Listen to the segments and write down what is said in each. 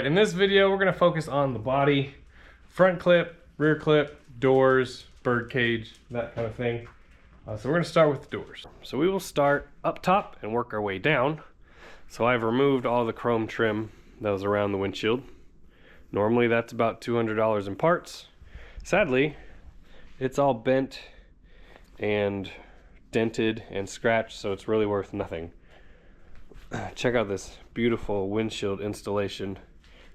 in this video, we're gonna focus on the body, front clip, rear clip, doors, bird cage, that kind of thing. So we're gonna start with the doors. So we will start up top and work our way down. So I've removed all the chrome trim that was around the windshield. Normally that's about $200 in parts. Sadly, it's all bent and dented and scratched, so it's really worth nothing. Check out this beautiful windshield installation.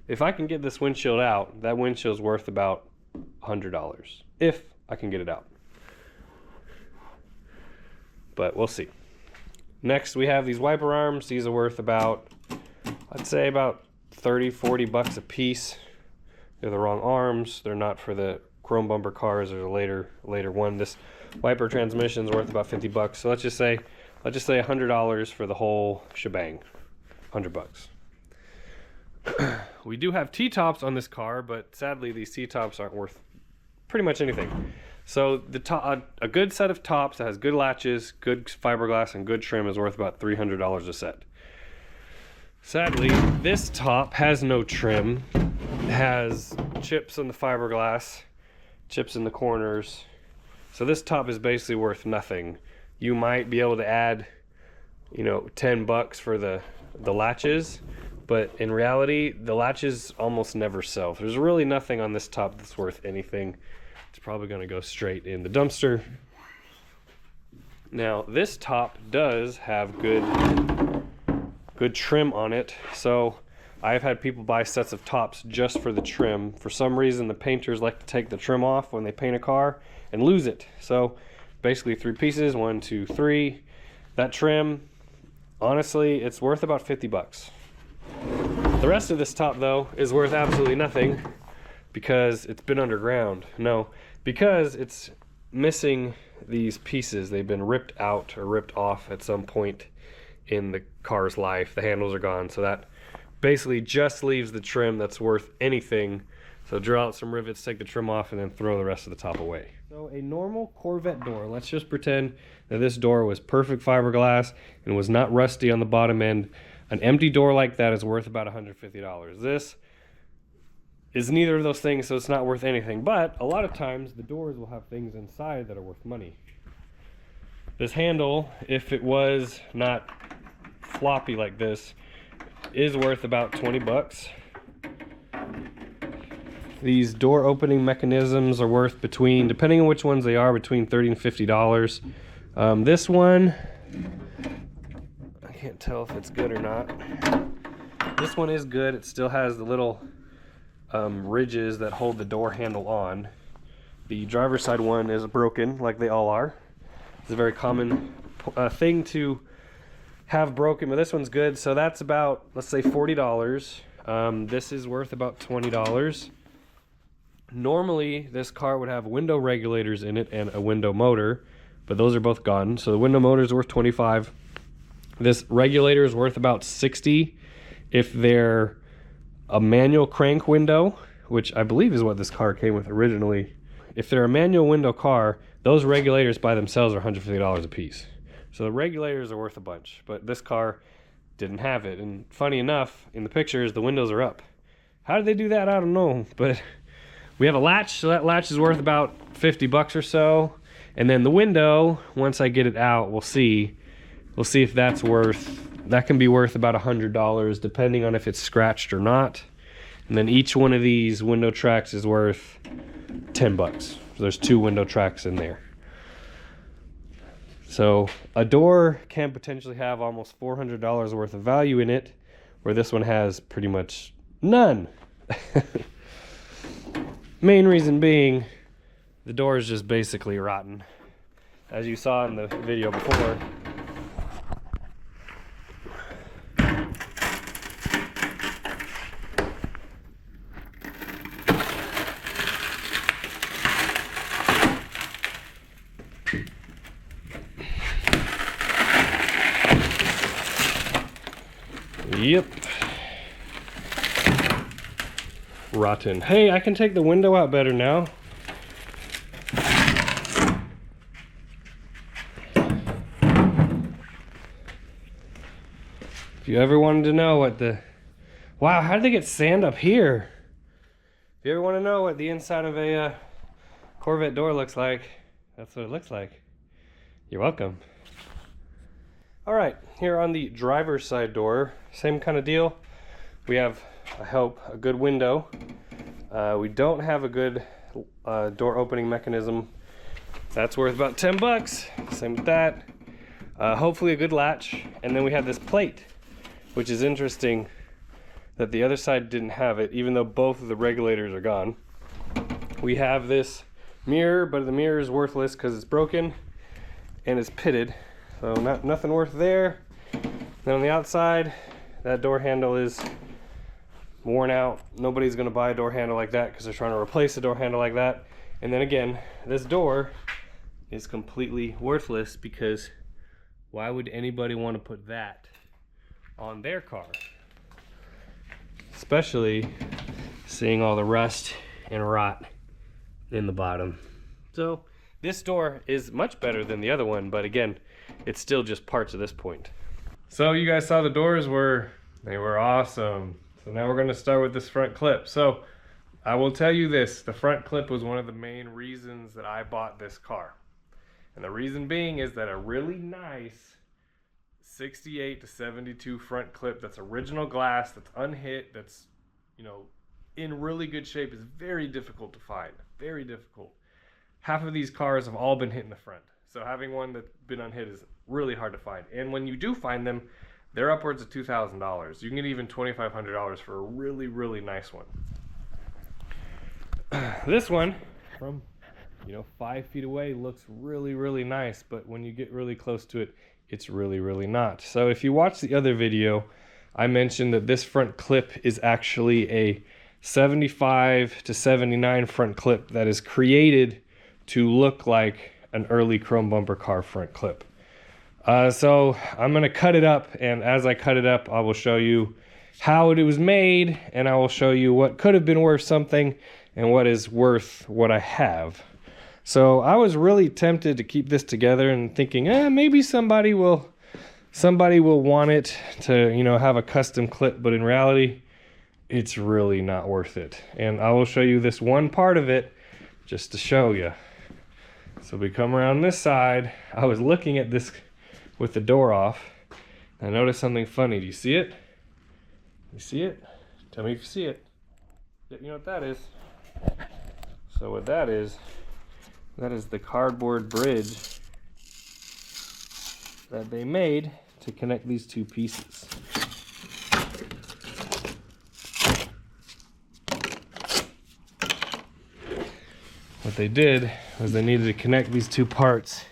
If I can get this windshield out, that windshield's worth about $100. If I can get it out. But we'll see. Next, we have these wiper arms. These are worth about, I'd say about 30, 40 bucks a piece. They're the wrong arms. They're not for the chrome bumper cars. There's a later one. This wiper transmission is worth about 50 bucks. So let's just say $100 for the whole shebang. 100 bucks. We do have T-tops on this car, but sadly these T-tops aren't worth pretty much anything. So a good set of tops that has good latches, good fiberglass, and good trim is worth about $300 a set. Sadly, this top has no trim. It has chips in the fiberglass, chips in the corners. So this top is basically worth nothing. You might be able to add, 10 bucks for the latches, but in reality, the latches almost never sell. There's really nothing on this top that's worth anything. It's probably going to go straight in the dumpster. Now, this top does have good trim on it. So I've had people buy sets of tops just for the trim. For some reason, the painters like to take the trim off when they paint a car and lose it. So basically 3 pieces, 1, 2, 3. That trim, honestly, it's worth about 50 bucks. The rest of this top though is worth absolutely nothing because it's been underground. No, because it's missing these pieces. They've been ripped out or ripped off at some point in the car's life. The handles are gone, so that basically just leaves the trim that's worth anything. So draw out some rivets, take the trim off, and then throw the rest of the top away. So a normal Corvette door, let's just pretend that this door was perfect fiberglass and was not rusty on the bottom end. An empty door like that is worth about $150. This is neither of those things, so it's not worth anything. But a lot of times the doors will have things inside that are worth money. This handle, if it was not floppy like this, is worth about 20 bucks. These door opening mechanisms are worth between, depending on which ones they are, between $30 and $50. This one, I can't tell if it's good or not. This one is good. It still has the little ridges that hold the door handle on. The driver's side one is broken, like they all are. It's a very common thing to have broken, but this one's good. So that's about, let's say, $40. This is worth about $20. Normally, this car would have window regulators in it and a window motor, but those are both gone. So the window motor is worth $25. This regulator is worth about $60 if they're a manual crank window, which I believe is what this car came with originally. If they're a manual window car, those regulators by themselves are $150 a piece. So the regulators are worth a bunch, but this car didn't have it. And funny enough, in the pictures, the windows are up. How did they do that? I don't know, but we have a latch, so that latch is worth about 50 bucks or so. And then the window, once I get it out, we'll see if that can be worth about $100, depending on if it's scratched or not. And then each one of these window tracks is worth 10 bucks. So there's 2 window tracks in there. So a door can potentially have almost $400 worth of value in it, where this one has pretty much none. Main reason being, the door is just basically rotten. As you saw in the video before. Yep. Rotten. Hey, I can take the window out better now. If you ever wanted to know what Wow, how did they get sand up here? If you ever want to know what the inside of a Corvette door looks like, that's what it looks like. You're welcome. All right, here on the driver's side door, same kind of deal. We have, I hope, a good window. We don't have a good door opening mechanism. That's worth about 10 bucks. Same with that. Hopefully a good latch. And then we have this plate, which is interesting that the other side didn't have it, even though both of the regulators are gone. We have this mirror, but the mirror is worthless because it's broken and it's pitted. So nothing worth there. Then on the outside, that door handle is worn out. Nobody's gonna buy a door handle like that because they're trying to replace a door handle like that. And then again, this door is completely worthless because why would anybody want to put that on their car? Especially seeing all the rust and rot in the bottom. So this door is much better than the other one, but again, it's still just parts at this point. So you guys saw the doors were awesome. So now we're gonna start with this front clip. So I will tell you this, the front clip was one of the main reasons that I bought this car. And the reason being is that a really nice 68 to 72 front clip that's original glass, that's unhit, that's, you know, in really good shape is very difficult to find, very difficult. Half of these cars have all been hit in the front. So having one that's been unhit is really hard to find. And when you do find them, they're upwards of $2,000. You can get even $2,500 for a really, really nice one. This one, from 5 feet away, looks really, really nice, but when you get really close to it, it's really, really not. So if you watch the other video, I mentioned that this front clip is actually a 75 to 79 front clip that is created to look like an early chrome bumper car front clip. So I'm gonna cut it up, and as I cut it up, I will show you how it was made, and I will show you what could have been worth something and what is worth what I have. So I was really tempted to keep this together and thinking, maybe somebody will want it to, have a custom clip, but in reality, it's really not worth it. And I will show you this one part of it just to show you. So we come around this side. I was looking at this with the door off. I noticed something funny. Do you see it? You see it? Tell me if you see it. You know what that is? So what that is the cardboard bridge that they made to connect these two pieces. What they did was they needed to connect these two parts,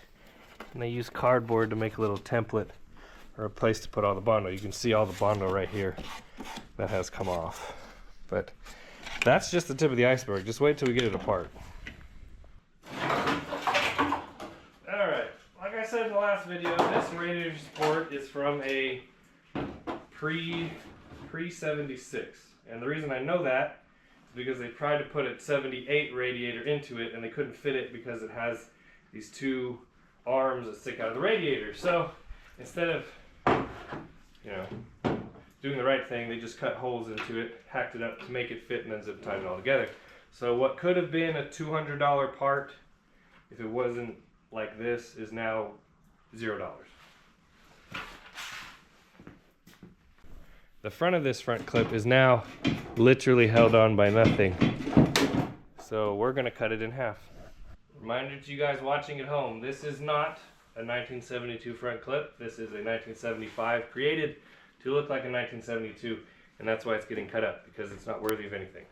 and they used cardboard to make a little template or a place to put all the bondo. You can see all the bondo right here that has come off. But that's just the tip of the iceberg. Just wait till we get it apart. Alright, like I said in the last video, this radiator support is from a pre-76. And the reason I know that is because they tried to put a 78 radiator into it and they couldn't fit it because it has these two arms that stick out of the radiator. So instead of, doing the right thing, they just cut holes into it, hacked it up to make it fit, and then zip tied it all together. So what could have been a $200 part, if it wasn't like this, is now $0. The front of this front clip is now literally held on by nothing. So we're gonna cut it in half. Reminder to you guys watching at home, this is not a 1972 front clip. This is a 1975 created to look like a 1972, and that's why it's getting cut up, because it's not worthy of anything.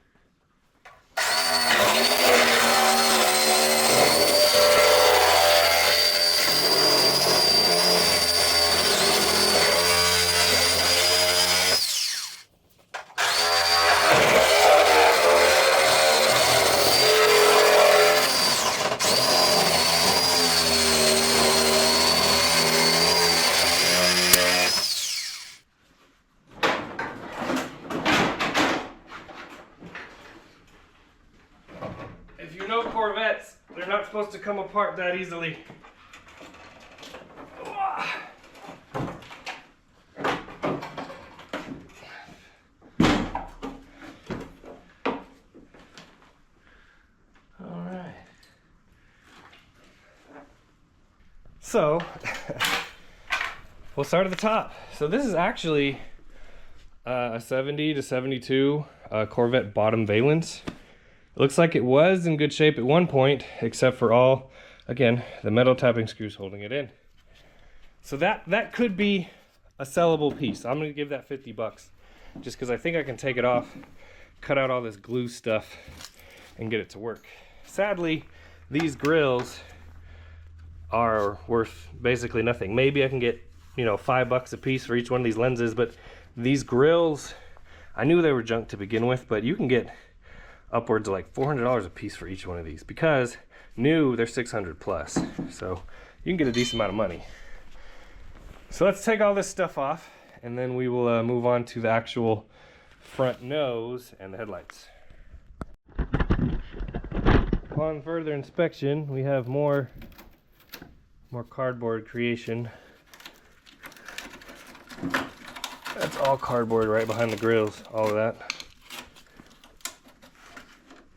If you know Corvettes, they're not supposed to come apart that easily. So we'll start at the top. So this is actually a 70 to 72 Corvette bottom valence. It looks like it was in good shape at one point, except for all, again, the metal tapping screws holding it in. So that could be a sellable piece. I'm gonna give that 50 bucks just because I think I can take it off, cut out all this glue stuff, and get it to work. Sadly, these grills are worth basically nothing. Maybe I can get, you know, $5 a piece for each one of these lenses, but these grills, I knew they were junk to begin with, but you can get upwards of like $400 a piece for each one of these, because new, they're 600 plus. So you can get a decent amount of money. So let's take all this stuff off, and then we will move on to the actual front nose and the headlights. Upon further inspection, we have more cardboard creation. That's all cardboard right behind the grills, all of that.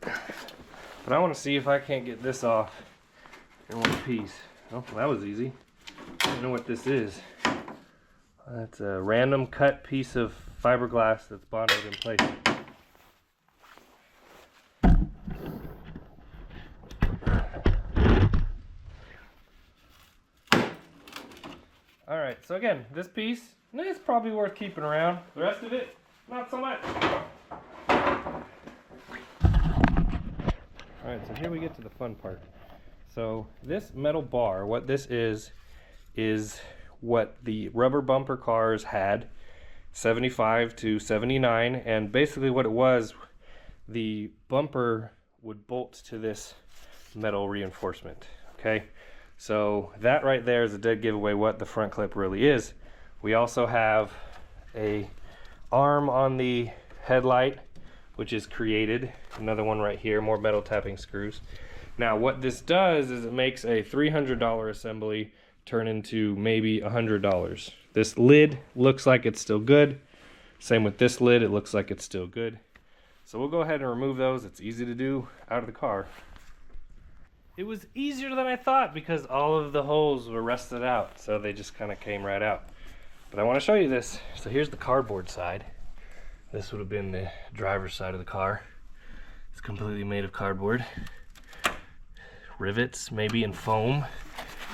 But I want to see if I can't get this off in one piece. Oh, that was easy. I don't know what this is. That's a random cut piece of fiberglass that's bonded in place. Alright, so again, this piece, it's probably worth keeping around. The rest of it, not so much. Alright, so here we get to the fun part. So this metal bar, what this is what the rubber bumper cars had, 75 to 79, and basically what it was, the bumper would bolt to this metal reinforcement, okay? So that right there is a dead giveaway what the front clip really is. We also have a arm on the headlight, which is created. Another one right here, more metal tapping screws. Now what this does is it makes a $300 assembly turn into maybe $100. This lid looks like it's still good. Same with this lid, it looks like it's still good. So we'll go ahead and remove those. It's easy to do out of the car. It was easier than I thought because all of the holes were rusted out, so they just kind of came right out. But I want to show you this. So here's the cardboard side. This would have been the driver's side of the car. It's completely made of cardboard. Rivets, maybe in foam.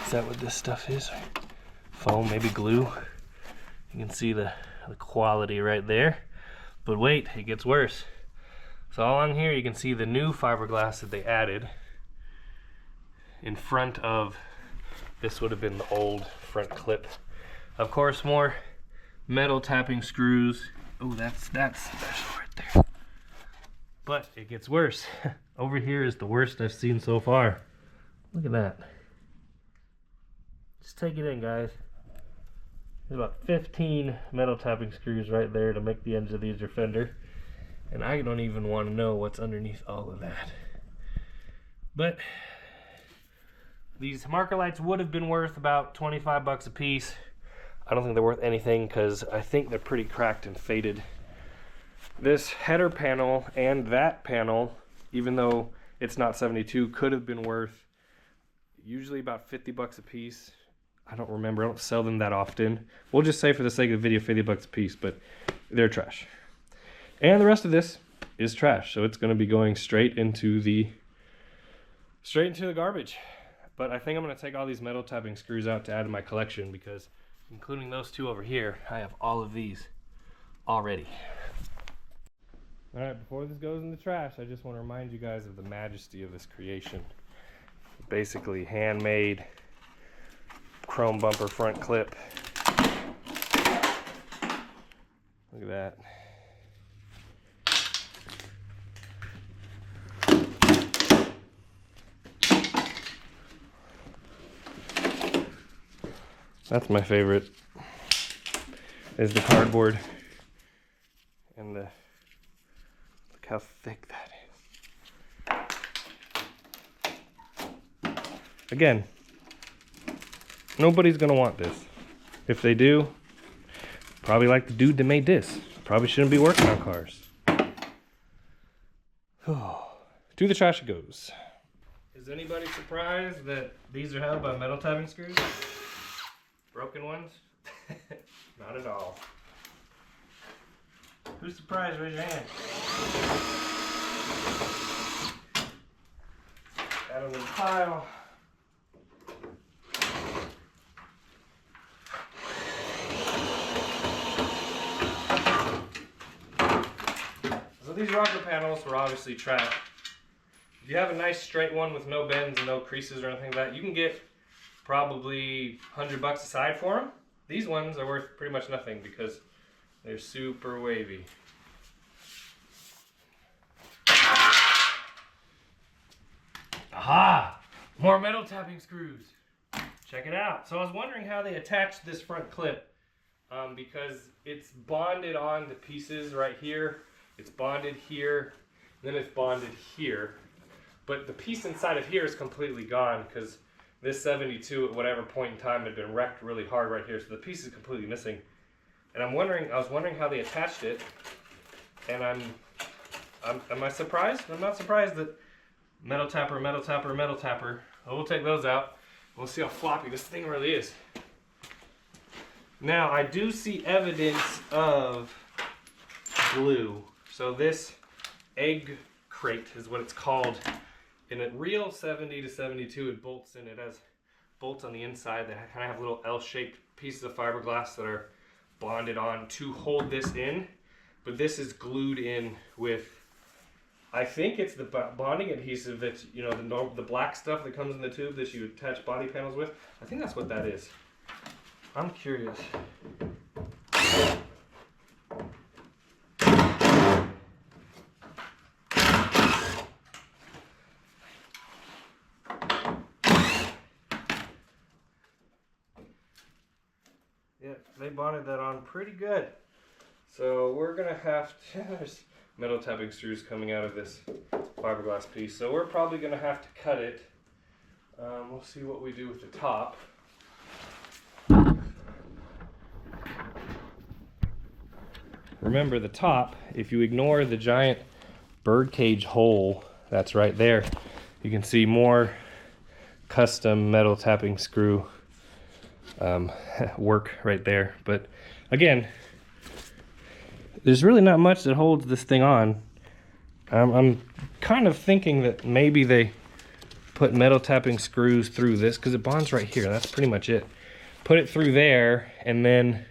Is that what this stuff is? Foam, maybe glue. You can see the quality right there. But wait, it gets worse. So all on here you can see the new fiberglass that they added in front of, this would have been the old front clip. Of course, more metal tapping screws. Oh, that's special right there. But it gets worse. Over here is the worst I've seen so far. Look at that. Just take it in, guys. There's about 15 metal tapping screws right there to make the ends of these fender. And I don't even want to know what's underneath all of that. But these marker lights would have been worth about 25 bucks a piece. I don't think they're worth anything because I think they're pretty cracked and faded. This header panel and that panel, even though it's not 72, could have been worth usually about 50 bucks a piece. I don't remember, I don't sell them that often. We'll just say for the sake of the video, 50 bucks a piece, but they're trash. And the rest of this is trash, so it's gonna be going straight into the garbage. But I think I'm gonna take all these metal tapping screws out to add to my collection because, including those two over here, I have all of these already. All right, before this goes in the trash, I just want to remind you guys of the majesty of this creation. Basically handmade chrome bumper front clip. Look at that. That's my favorite, is the cardboard and the, look how thick that is. Again, nobody's gonna want this. If they do, probably like the dude that made this. Probably shouldn't be working on cars. To the trash it goes. Is anybody surprised that these are held by metal tapping screws? Broken ones? Not at all. Who's surprised? Raise your hand. Add them in the pile. So these rocker panels were obviously trapped. If you have a nice straight one with no bends and no creases or anything like that, you can get probably $100 a side for them. These ones are worth pretty much nothing because they're super wavy. Aha! More metal tapping screws. Check it out. So I was wondering how they attached this front clip because it's bonded on the pieces right here. It's bonded here, then it's bonded here. But the piece inside of here is completely gone because this 72 at whatever point in time had been wrecked really hard right here. So the piece is completely missing. And I was wondering how they attached it. And am I surprised? I'm not surprised that metal tapper, metal tapper, metal tapper. Well, we'll take those out. We'll see how floppy this thing really is. Now, I do see evidence of glue. So this egg crate is what it's called. In a real 70 to 72, it bolts in. It has bolts on the inside that kind of have little L-shaped pieces of fiberglass that are bonded on to hold this in. But this is glued in with, I think it's the bonding adhesive that, you know, the black stuff that comes in the tube that you attach body panels with. I think that's what that is. I'm curious. Yeah, they bonded that on pretty good. So we're gonna have to, there's metal tapping screws coming out of this fiberglass piece. So we're probably gonna have to cut it. We'll see what we do with the top. Remember the top, if you ignore the giant birdcage hole that's right there, you can see more custom metal tapping screw work right there. But again, there's really not much that holds this thing on. I'm kind of thinking that maybe they put metal tapping screws through this because it bonds right here. That's pretty much it. Put it through there and then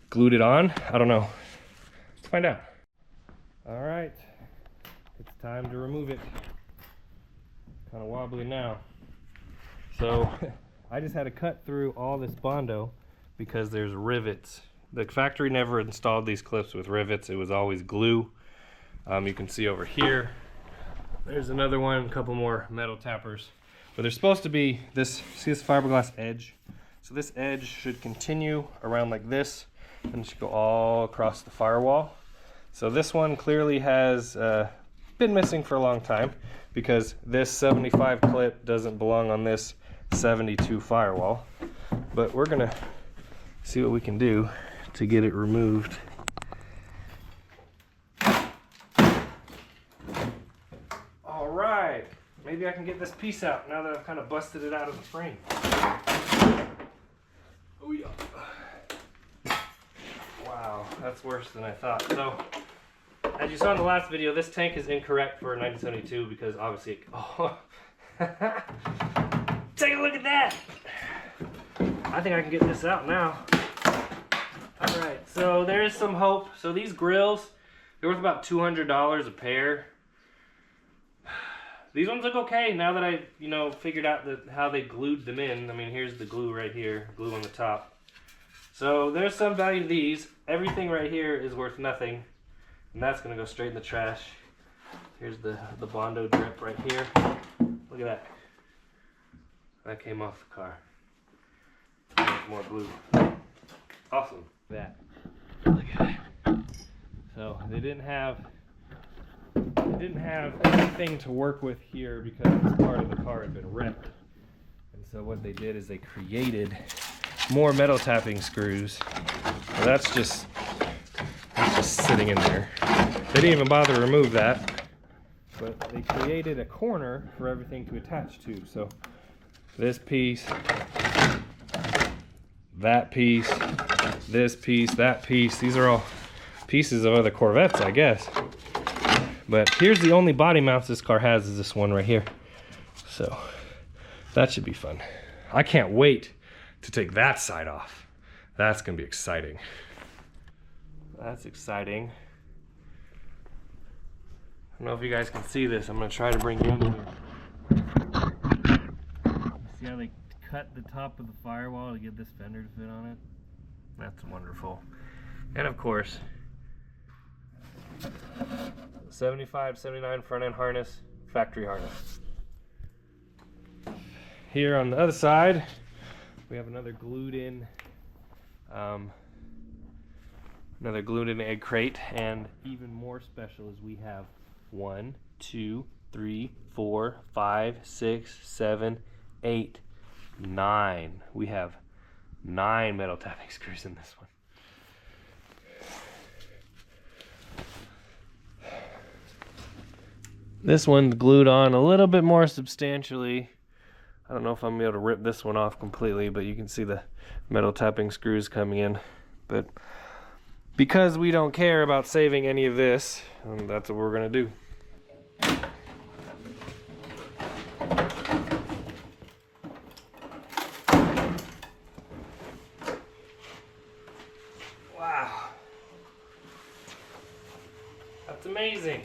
glued it on. I don't know. Let's find out. All right, it's time to remove it. Kind of wobbly now. So I just had to cut through all this Bondo because there's rivets. The factory never installed these clips with rivets. It was always glue. You can see over here, there's another one, a couple more metal tappers. But there's supposed to be this, see this fiberglass edge? So this edge should continue around like this and it should go all across the firewall. So this one clearly has been missing for a long time because this 75 clip doesn't belong on this 72 firewall. But we're gonna see what we can do to get it removed. All right, maybe I can get this piece out now that I've kind of busted it out of the frame. Oh yeah. Wow, that's worse than I thought. So, as you saw in the last video, this tank is incorrect for 1972 because obviously it, oh. Take a look at that. I think I can get this out now. All right, so there is some hope. So these grills, they're worth about $200 a pair. These ones look okay now that I, figured out how they glued them in. I mean, here's the glue right here, glue on the top. So there's some value to these. Everything right here is worth nothing, and that's gonna go straight in the trash. Here's the Bondo drip right here. Look at that. That came off the car. There's more glue. Awesome. That. Look at that. So they didn't have anything to work with here because this part of the car had been wrecked. And so what they did is they created more metal tapping screws. Well, that's just sitting in there. They didn't even bother to remove that. but they created a corner for everything to attach to. So this piece, that piece, this piece, that piece, these are all pieces of other Corvettes, I guess. But here's the only body mounts this car has, is this one right here. So that should be fun. I can't wait to take that side off. That's gonna be exciting. That's exciting. I don't know if you guys can see this. I'm gonna try to bring you in here. See how they cut the top of the firewall to get this fender to fit on it? That's wonderful. And of course, 75, 79 front end harness, factory harness. Here on the other side, we have another glued in egg crate, and even more special is we have 1, 2, 3, 4, 5, 6, 7, 8, 9. We have 9 metal tapping screws in this one. This one's glued on a little bit more substantially. I don't know if I'm gonna be able to rip this one off completely, but you can see the metal tapping screws coming in. But because we don't care about saving any of this, that's what we're gonna do. Wow. That's amazing.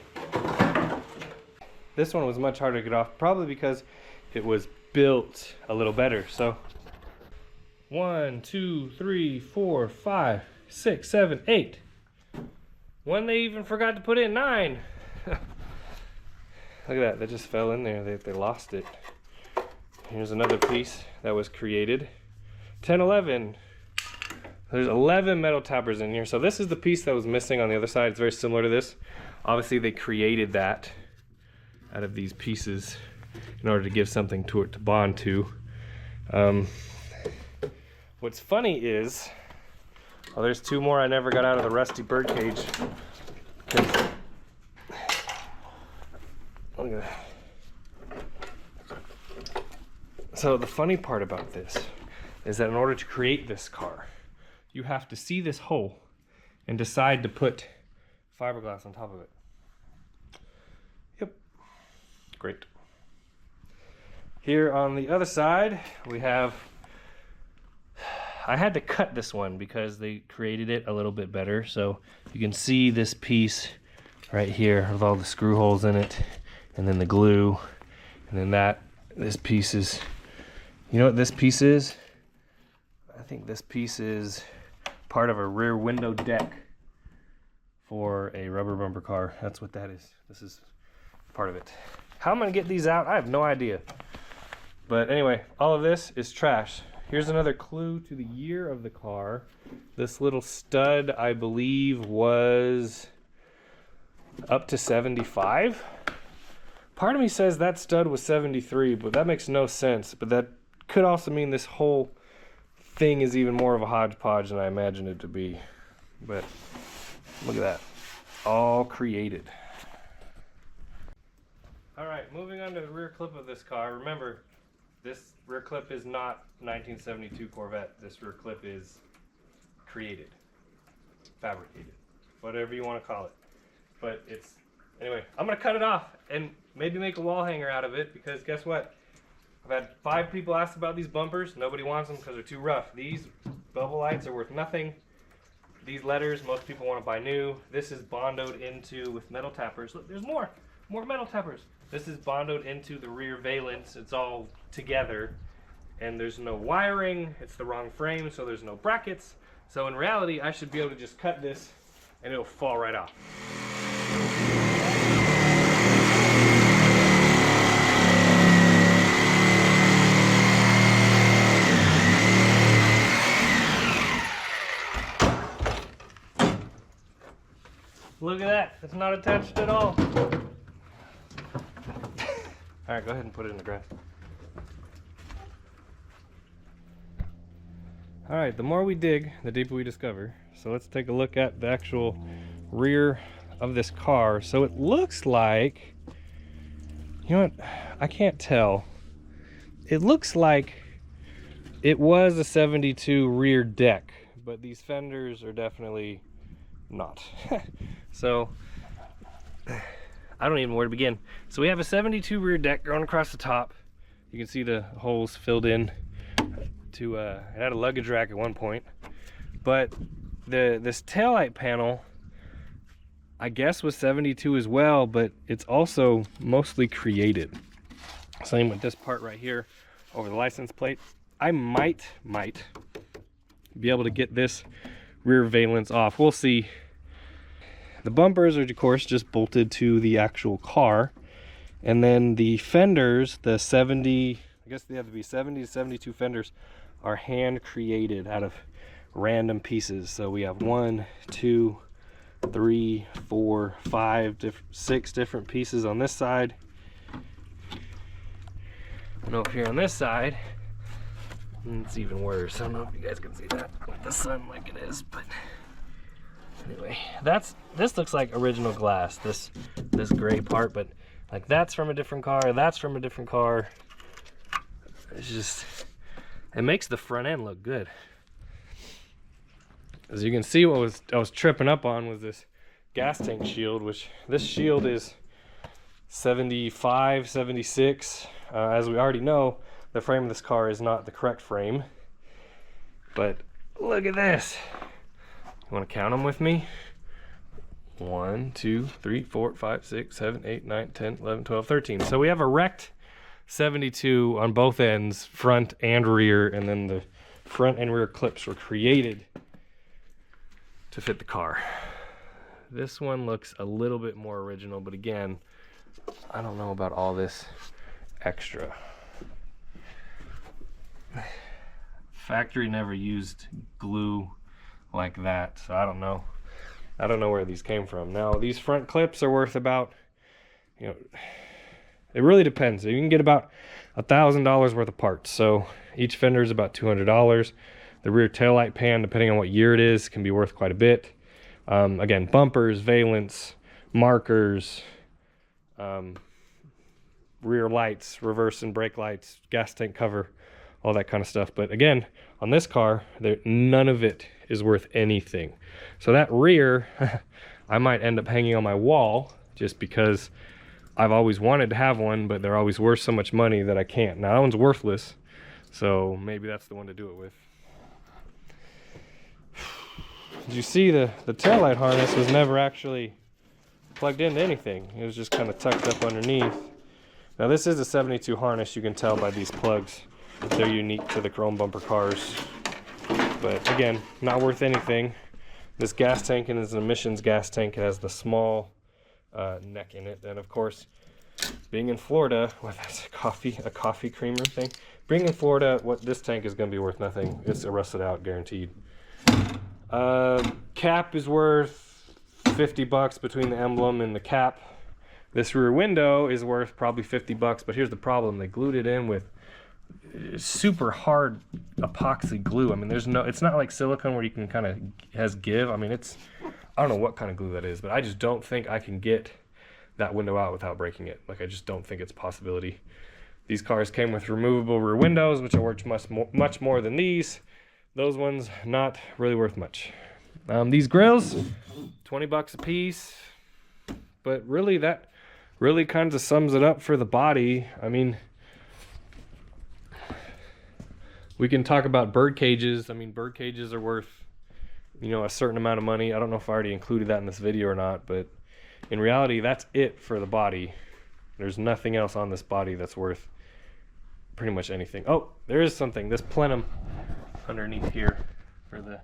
This one was much harder to get off, probably because it was built a little better. So 1, 2, 3, 4, 5, 6, 7, 8. One they even forgot to put in 9. Look at that, that just fell in there. They lost it. Here's another piece that was created. 10, 11. There's 11 metal tappers in here. So this is the piece that was missing on the other side. It's very similar to this. Obviously they created that out of these pieces in order to give something to it to bond to. What's funny is, oh, there's 2 more I never got out of the rusty birdcage. Look at that. So the funny part about this is that in order to create this car, you have to see this hole and decide to put fiberglass on top of it. Yep. Great. Here on the other side, we have, I had to cut this one because they created it a little bit better. So you can see this piece right here with all the screw holes in it, and then the glue, and then this piece is, you know what this piece is? I think this piece is part of a rear window deck for a rubber bumper car. That's what that is. This is part of it. How I'm gonna get these out, I have no idea. But anyway, all of this is trash. Here's another clue to the year of the car. This little stud, I believe, was up to 75. Part of me says that stud was 73, but that makes no sense. But that could also mean this whole thing is even more of a hodgepodge than I imagined it to be. But look at that, all created. All right, moving on to the rear clip of this car. Remember, this rear clip is not 1972 Corvette. This rear clip is created, fabricated, whatever you want to call it. But it's, anyway, I'm gonna cut it off and maybe make a wall hanger out of it, because guess what? I've had 5 people ask about these bumpers. Nobody wants them because they're too rough. These bubble lights are worth nothing. These letters, most people want to buy new. This is bondoed into with metal tappers. Look, there's more metal tappers. This is bondoed into the rear valence. It's all together, and there's no wiring. It's the wrong frame, so there's no brackets. So in reality, I should be able to just cut this and it'll fall right off. Look at that, it's not attached at all. All right, go ahead and put it in the grass. All right, the more we dig, the deeper we discover. So let's take a look at the actual rear of this car. So it looks like You know what? I can't tell. It looks like it was a 72 rear deck, but these fenders are definitely not. So I don't even know where to begin. So we have a 72 rear deck going across the top. You can see the holes filled in to it had a luggage rack at one point. But this taillight panel, I guess, was 72 as well, but it's also mostly created. Same with this part right here over the license plate. I might be able to get this rear valence off. We'll see. The bumpers are, of course, just bolted to the actual car. And then the fenders, the 70, I guess they have to be 70 to 72 fenders, are hand created out of random pieces. So we have 1, 2, 3, 4, 5, 6 different pieces on this side. And over here on this side, it's even worse. I don't know if you guys can see that with the sun like it is, but anyway, this looks like original glass, this gray part, but like that's from a different car, that's from a different car. It's just, it makes the front end look good. As you can see, what I was tripping up on was this gas tank shield, which this shield is 75, 76. As we already know, the frame of this car is not the correct frame. But look at this. You want to count them with me? 1, 2, 3, 4, 5, 6, 7, 8, 9, 10, 11, 12, 13. So we have a wrecked 72 on both ends, front and rear, and then the front and rear clips were created to fit the car. This one looks a little bit more original, but again, I don't know about all this extra. Factory never used glue like that, so I don't know. I don't know where these came from. Now, these front clips are worth about, you know, it really depends. You can get about $1,000 worth of parts. So each fender is about $200. The rear taillight pan, depending on what year it is, can be worth quite a bit. Again, bumpers, valence, markers, rear lights, reverse and brake lights, gas tank cover, all that kind of stuff. But again, on this car, none of it is worth anything. So that rear, I might end up hanging on my wall just because I've always wanted to have one, but they're always worth so much money that I can't. Now that one's worthless, so maybe that's the one to do it with. As you see, the taillight harness was never actually plugged into anything. It was just kind of tucked up underneath. Now this is a 72 harness, you can tell by these plugs. They're unique to the chrome bumper cars. But again, not worth anything. This gas tank is an emissions gas tank. It has the small neck in it. And of course, being in Florida, well, that's a coffee creamer thing. Being in Florida, what this tank is going to be worth nothing. It's rusted out, guaranteed. Cap is worth $50 between the emblem and the cap. This rear window is worth probably $50, but here's the problem. They glued it in with super hard epoxy glue. I mean, it's not like silicone where you can kind of has give. I mean, I don't know what kind of glue that is, but I just don't think I can get that window out without breaking it. Like, I just don't think it's a possibility. These cars came with removable rear windows, which are worth much more than these. Those ones, not really worth much. These grills, $20 a piece, but really that really kind of sums it up for the body. I mean, we can talk about bird cages. I mean, bird cages are worth, you know, a certain amount of money. I don't know if I already included that in this video or not, but in reality, that's it for the body. There's nothing else on this body that's worth pretty much anything. Oh, there is something. This plenum underneath here for the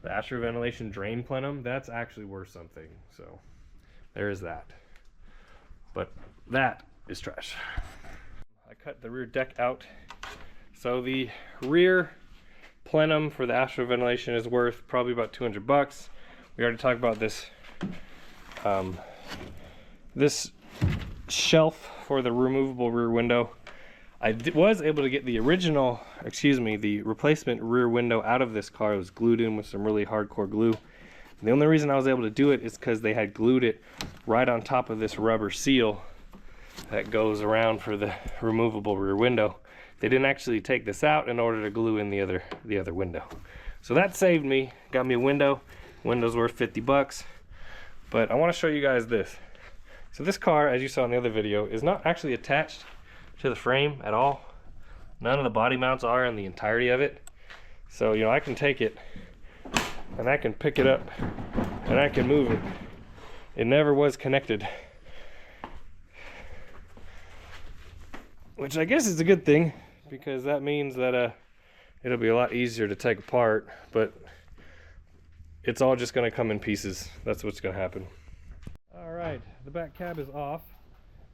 Usher ventilation drain plenum, that's actually worth something. So there is that. But that is trash. I cut the rear deck out. So the rear plenum for the Usher ventilation is worth probably about $200. We already talked about this this shelf for the removable rear window. I was able to get the replacement rear window out of this car. It was glued in with some really hardcore glue. And the only reason I was able to do it is because they had glued it right on top of this rubber seal that goes around for the removable rear window. They didn't actually take this out in order to glue in the other window. So that saved me, got me a window. Window's worth 50 bucks. But I want to show you guys this. So this car, as you saw in the other video, is not actually attached to the frame at all. None of the body mounts are in the entirety of it. So, you know, I can take it and I can pick it up and I can move it. It never was connected. Which I guess is a good thing, because that means that it'll be a lot easier to take apart, but it's all just gonna come in pieces. That's what's gonna happen. All right, the back cab is off.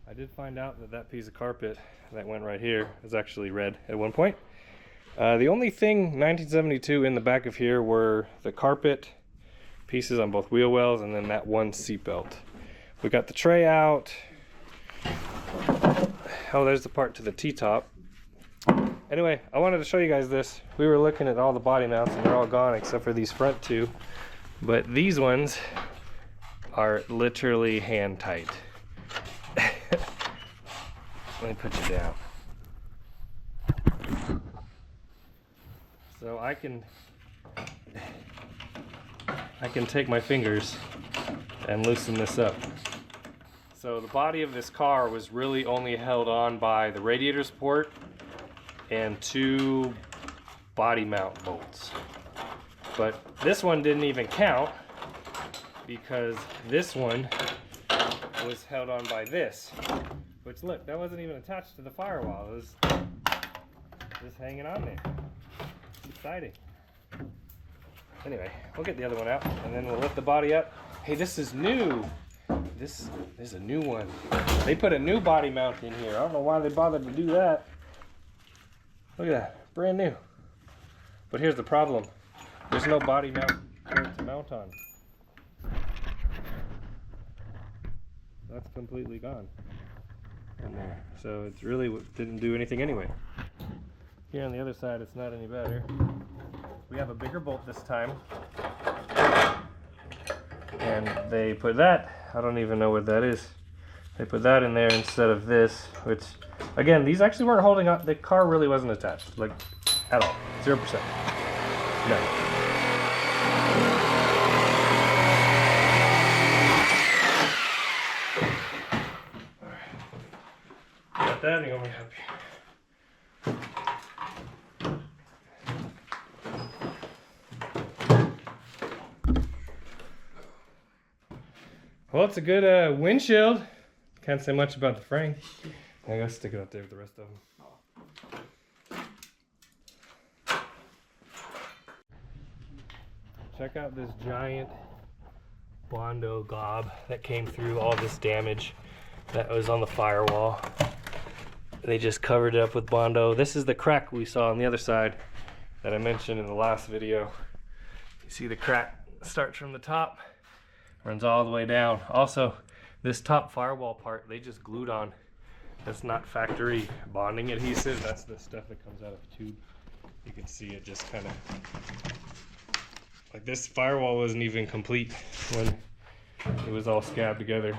I did find out that that piece of carpet that went right here is actually red at one point. The only thing 1972 in the back of here were the carpet pieces on both wheel wells and then that one seat belt. We got the tray out. Oh, there's the part to the T-top. Anyway, I wanted to show you guys this. We were looking at all the body mounts and they're all gone except for these front two. But these ones are literally hand tight. Let me put you down. So I can take my fingers and loosen this up. So the body of this car was really only held on by the radiator support and two body mount bolts. But this one didn't even count because this one was held on by this. Which, look, that wasn't even attached to the firewall. It was just hanging on there. Exciting. Anyway, we'll get the other one out and then we'll lift the body up. Hey, this is new. This is a new one. They put a new body mount in here. I don't know why they bothered to do that. Look at that, brand new. But here's the problem. There's no body mount for it to mount on. That's completely gone in there. So it really didn't do anything anyway. Here on the other side, it's not any better. We have a bigger bolt this time. And they put that, I don't even know what that is. They put that in there instead of this, which, again, these actually weren't holding up. The car really wasn't attached, like, at all. 0%. No. Got that, and you want me to help you. Well, it's a good windshield. Can't say much about the frame. I gotta stick it up there with the rest of them. Check out this giant Bondo gob that came through all this damage that was on the firewall. They just covered it up with Bondo. This is the crack we saw on the other side that I mentioned in the last video. You see the crack starts from the top, runs all the way down. Also, this top firewall part, they just glued on. That's not factory bonding adhesive. That's the stuff that comes out of the tube. You can see it just kind of, like, this firewall wasn't even complete when it was all scabbed together.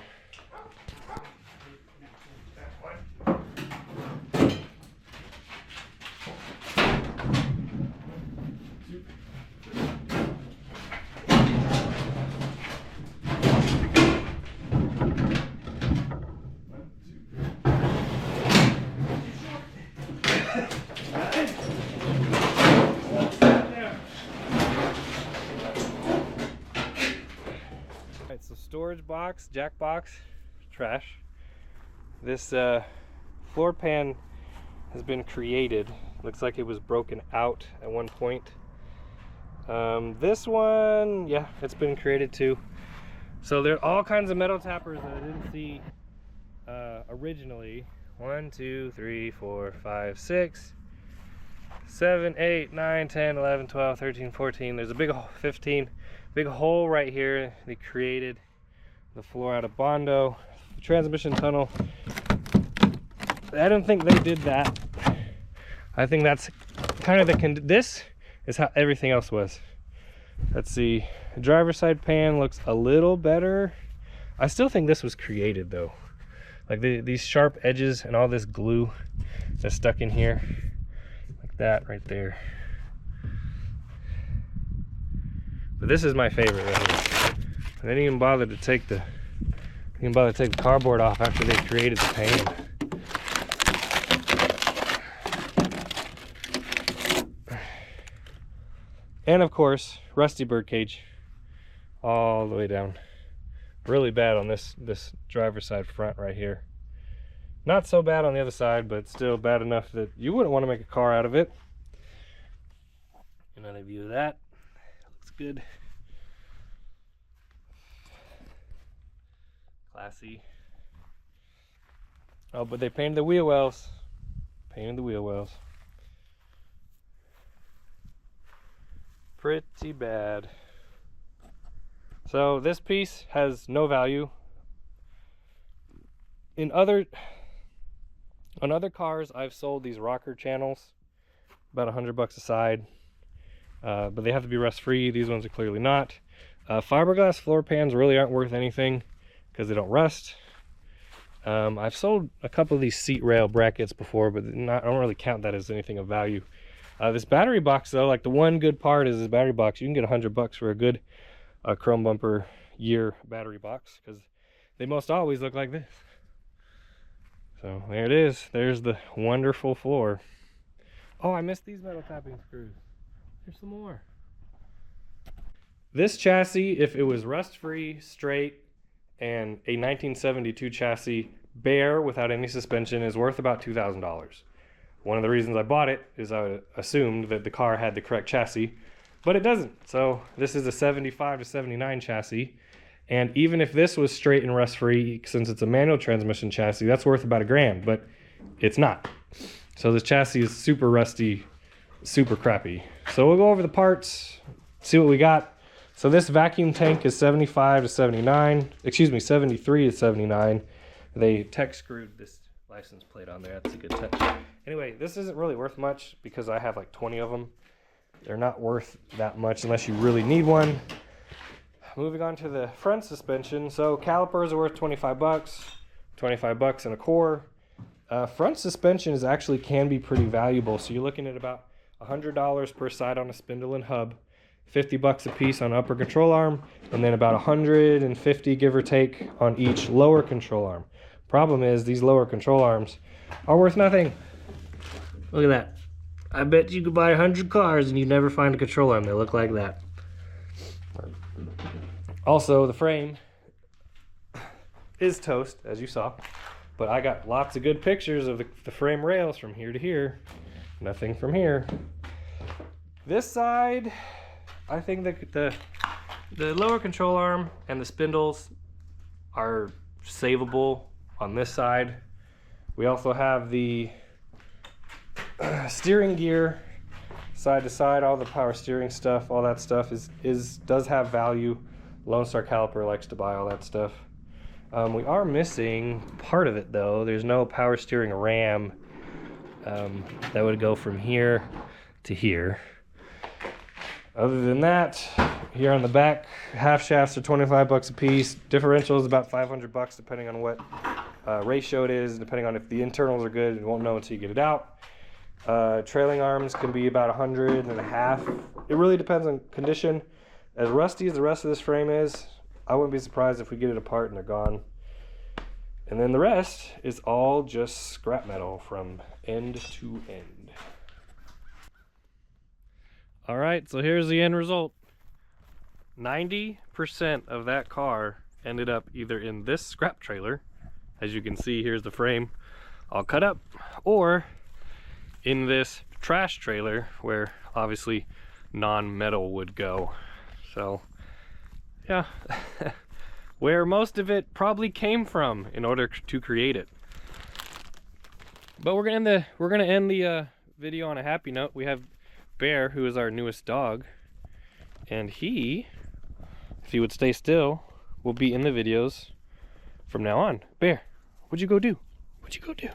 Storage box, jack box, trash. This floor pan has been created. Looks like it was broken out at one point. This one, yeah, it's been created too. So there are all kinds of metal tappers that I didn't see originally. 1, 2, 3, 4, 5, 6, 7, 8, 9, 10, 11, 12, 13, 14. There's a big 15. Big hole right here. They created the floor out of Bondo. The transmission tunnel, I don't think they did that. I think that's kind of this is how everything else was. Let's see, the driver's side pan looks a little better. I still think this was created though. Like these sharp edges and all this glue that's stuck in here, like that right there. But this is my favorite right here. They didn't even bother to take the cardboard off after they created the paint. And of course, rusty birdcage all the way down. Really bad on this driver's side front right here. Not so bad on the other side, but still bad enough that you wouldn't want to make a car out of it. Another view of that. Looks good. Classy. Oh, but they painted the wheel wells. Painted the wheel wells. Pretty bad. So this piece has no value. On other cars, I've sold these rocker channels, about $100 a side, but they have to be rust free. These ones are clearly not. Fiberglass floor pans really aren't worth anything because they don't rust. I've sold a couple of these seat rail brackets before, but I don't really count that as anything of value. This battery box though, like the one good part is this battery box. You can get $100 for a good chrome bumper year battery box, because they most always look like this. So there it is. There's the wonderful floor. Oh, I missed these metal tapping screws. There's some more. This chassis, if it was rust free, straight, and a 1972 chassis, bare without any suspension, is worth about $2,000. One of the reasons I bought it is I assumed that the car had the correct chassis, but it doesn't. So this is a 75 to 79 chassis. And even if this was straight and rust free, since it's a manual transmission chassis, that's worth about $1,000, but it's not. So this chassis is super rusty, super crappy. So we'll go over the parts, see what we got. So this vacuum tank is 75 to 79, excuse me, 73 to 79. They tech screwed this license plate on there. That's a good touch. Anyway, this isn't really worth much because I have like 20 of them. They're not worth that much unless you really need one. Moving on to the front suspension. So calipers are worth $25, $25 and a core. Front suspension actually can be pretty valuable. So you're looking at about $100 per side on a spindle and hub, $50 a piece on upper control arm, and then about $150 give or take on each lower control arm. Problem is these lower control arms are worth nothing. Look at that. I bet you could buy 100 cars and you'd never find a control arm that look like that. Also, the frame is toast, as you saw, but I got lots of good pictures of the frame rails from here to here. Nothing from here. This side, I think the lower control arm and the spindles are savable on this side. We also have the steering gear side to side, all the power steering stuff, all that stuff does have value. Lone Star Caliper likes to buy all that stuff. We are missing part of it though. There's no power steering ram that would go from here to here. Other than that, here on the back, half shafts are $25 a piece. Differential is about $500 depending on what ratio it is, depending on if the internals are good. You won't know until you get it out. Trailing arms can be about $150. It really depends on condition. As rusty as the rest of this frame is, I wouldn't be surprised if we get it apart and they're gone. And then the rest is all just scrap metal from end to end. All right, so here's the end result. 90% of that car ended up either in this scrap trailer, as you can see, here's the frame all cut up, or in this trash trailer where obviously non-metal would go. So yeah, where most of it probably came from in order to create it. But we're gonna end the video on a happy note. We have Bear, who is our newest dog, and he, if he would stay still, will be in the videos from now on. Bear, what'd you go do? What'd you go do?